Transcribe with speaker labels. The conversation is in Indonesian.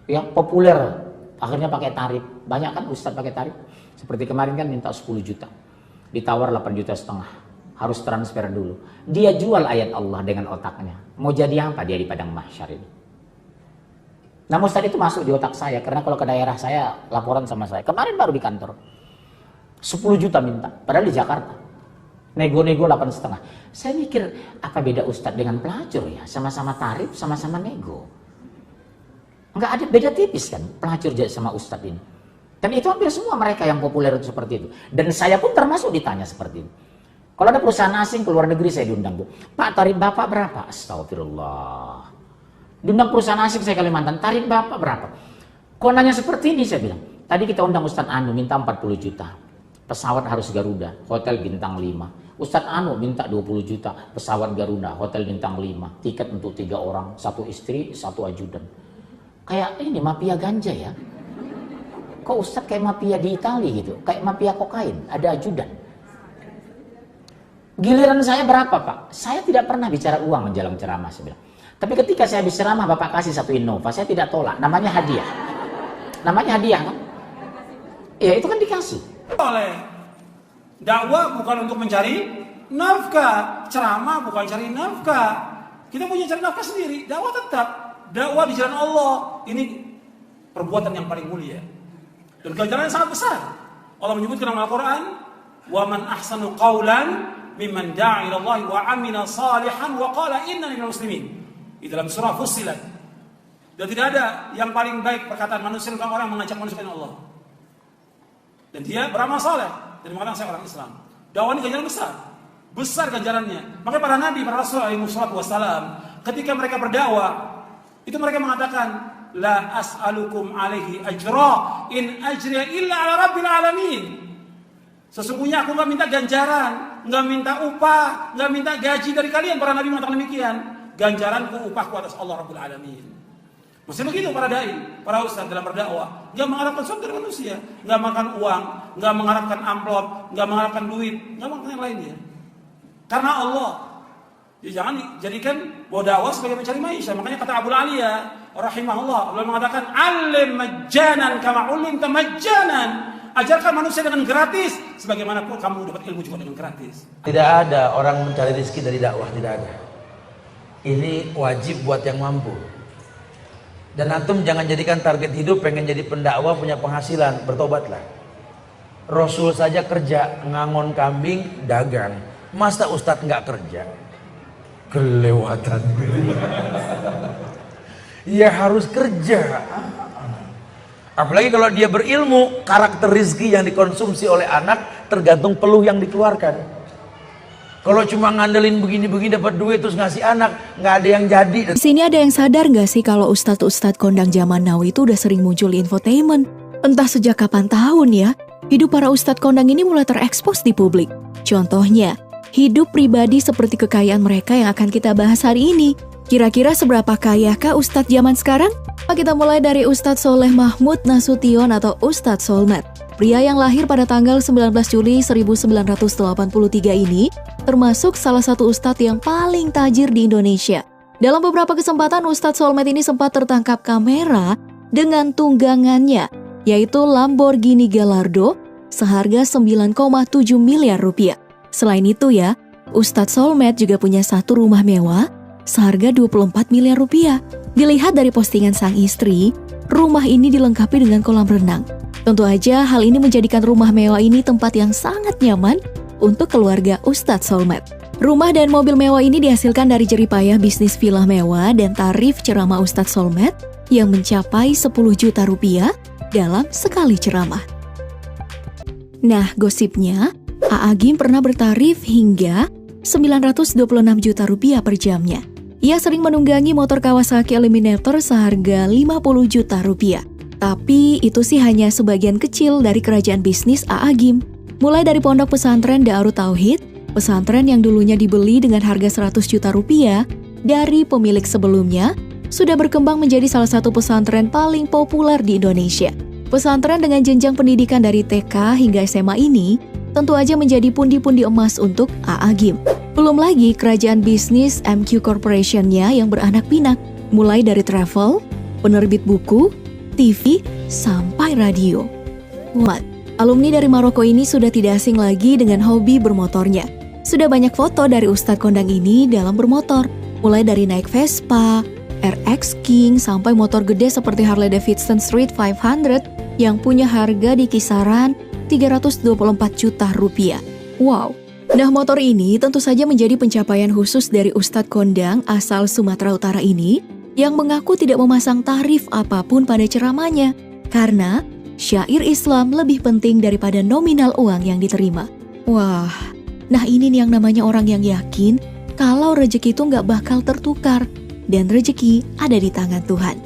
Speaker 1: Yang populer akhirnya pakai tarif. Banyak kan ustadz pakai tarif. Seperti kemarin kan minta 10 juta, ditawar 8,5 juta, harus transfer dulu. Dia jual ayat Allah dengan otaknya. Mau jadi apa dia di padang mahsyar ini? Nah, ustadz itu masuk di otak saya, karena kalau ke daerah saya laporan sama saya. Kemarin baru di kantor 10 juta minta, padahal di Jakarta. Nego-nego 8,5. Saya mikir, apa beda ustadz dengan pelacur ya? Sama-sama tarif, sama-sama nego. Nggak ada beda tipis kan pelacur sama ustadz ini. Dan itu hampir semua mereka yang populer itu seperti itu. Dan saya pun termasuk ditanya seperti itu. Kalau ada perusahaan asing ke luar negeri saya diundang, Bu. Pak, tarif Bapak berapa? Astagfirullah. Diundang perusahaan asing saya Kalimantan, tarif Bapak berapa? Kok nanya seperti ini, saya bilang. Tadi kita undang Ustadz Anu minta 40 juta. Pesawat harus Garuda, hotel bintang 5. Ustadz Anu minta 20 juta, pesawat Garuda, hotel bintang 5. Tiket untuk 3 orang, 1 istri, 1 ajudan. Kayak ini mafia ganja ya. Kok Ustadz kayak mafia di Itali gitu, kayak mafia kokain, ada ajudan. Giliran saya berapa, Pak? Saya tidak pernah bicara uang menjelang ceramah, saya bilang. Tapi ketika saya habis ceramah, Bapak kasih 1 Innova, saya tidak tolak. Namanya hadiah. Namanya hadiah kan? Ya itu kan dikasih.
Speaker 2: Oleh dakwah bukan untuk mencari nafkah, ceramah bukan cari nafkah. Kita punya cari nafkah sendiri. Dakwah tetap dakwah di jalan Allah. Ini perbuatan yang paling mulia dan ganjaran yang sangat besar. Allah menyebutkan dalam Al-Quran, wa man ahsanu qawlan mimman da'a ila Allah wa amila salihan wa qala innani minal muslimin. Di dalam surah Fussilat. Dan tidak ada yang paling baik perkataan manusia tentang orang mengajak manusia kepada Allah. Dan dia beramal saleh dan mengatakan saya orang Islam. Dakwah ini ganjaran besar. Besar ganjarannya. Makanya para nabi, para rasul alaihi wassalam, ketika mereka berdakwah, itu mereka mengatakan, la as'alukum alaihi ajra in ajriya illa ala rabbil alamin. Sesungguhnya aku enggak minta ganjaran, enggak minta upah, enggak minta gaji dari kalian. Para nabi mengatakan demikian. Ganjaranku, upahku atas Allah Rabbul Alamin. Maksudnya begitu para dai, para ustaz dalam berdakwah, enggak mengharapkan sesuatu dari manusia, enggak makan uang, enggak mengharapkan amplop, enggak mengharapkan duit, enggak mengharapkan yang lainnya. Karena Allah. Ya, jangan jadikan bahwa dakwah sebagai mencari maisha. Makanya kata Abu Aliyah rahimahullah, beliau mengatakan, "Alim majjanan kama ulimta majjanan." Ajarkan manusia dengan gratis sebagaimana pun kamu dapat ilmu juga dengan gratis.
Speaker 3: Tidak ada orang mencari rezeki dari dakwah, tidak ada. Ini wajib buat yang mampu. Dan antum jangan jadikan target hidup pengen jadi pendakwah punya penghasilan, bertobatlah. Rasul saja kerja, ngangon kambing, dagang. Masa ustadz nggak kerja? Kelewatan. Ya harus kerja. Apalagi kalau dia berilmu, karakter rizki yang dikonsumsi oleh anak tergantung peluh yang dikeluarkan. Kalau cuma ngandelin begini-begini dapat duit terus ngasih anak, nggak ada yang jadi.
Speaker 4: Di sini ada yang sadar nggak sih kalau ustadz-ustadz kondang zaman now itu udah sering muncul di infotainment? Entah sejak kapan tahun ya, hidup para ustadz kondang ini mulai terekspos di publik. Contohnya, hidup pribadi seperti kekayaan mereka yang akan kita bahas hari ini. Kira-kira seberapa kayakah ustadz zaman sekarang? Kita mulai dari Ustadz Soleh Mahmud Nasution atau Ustadz Solmed. Pria yang lahir pada tanggal 19 Juli 1983 ini termasuk salah satu ustadz yang paling tajir di Indonesia. Dalam beberapa kesempatan Ustadz Solmed ini sempat tertangkap kamera dengan tunggangannya, yaitu Lamborghini Gallardo seharga 9,7 miliar rupiah. Selain itu ya, Ustadz Solmed juga punya satu rumah mewah seharga 24 miliar rupiah. Dilihat dari postingan sang istri, rumah ini dilengkapi dengan kolam renang. Tentu aja hal ini menjadikan rumah mewah ini tempat yang sangat nyaman untuk keluarga Ustadz Solmed. Rumah dan mobil mewah ini dihasilkan dari jeripayah bisnis villa mewah dan tarif ceramah Ustadz Solmed yang mencapai 10 juta rupiah dalam sekali ceramah. Nah, gosipnya, A'agim pernah bertarif hingga 926 juta rupiah per jamnya. Ia sering menunggangi motor Kawasaki Eliminator seharga 50 juta rupiah. Tapi itu sih hanya sebagian kecil dari kerajaan bisnis A'agim. Mulai dari pondok pesantren Darut Tauhid, pesantren yang dulunya dibeli dengan harga 100 juta rupiah dari pemilik sebelumnya, sudah berkembang menjadi salah satu pesantren paling populer di Indonesia. Pesantren dengan jenjang pendidikan dari TK hingga SMA ini tentu aja menjadi pundi-pundi emas untuk A'agim. Belum lagi kerajaan bisnis MQ Corporation-nya yang beranak pinak, mulai dari travel, penerbit buku, TV, sampai radio. What? Alumni dari Maroko ini sudah tidak asing lagi dengan hobi bermotornya. Sudah banyak foto dari Ustadz Kondang ini dalam bermotor, mulai dari naik Vespa, RX King, sampai motor gede seperti Harley Davidson Street 500 yang punya harga di kisaran 324 juta rupiah. Wow! Nah, motor ini tentu saja menjadi pencapaian khusus dari Ustadz Kondang asal Sumatera Utara ini yang mengaku tidak memasang tarif apapun pada ceramahnya karena syair Islam lebih penting daripada nominal uang yang diterima. Wah, nah ini nih yang namanya orang yang yakin kalau rezeki itu nggak bakal tertukar dan rezeki ada di tangan Tuhan.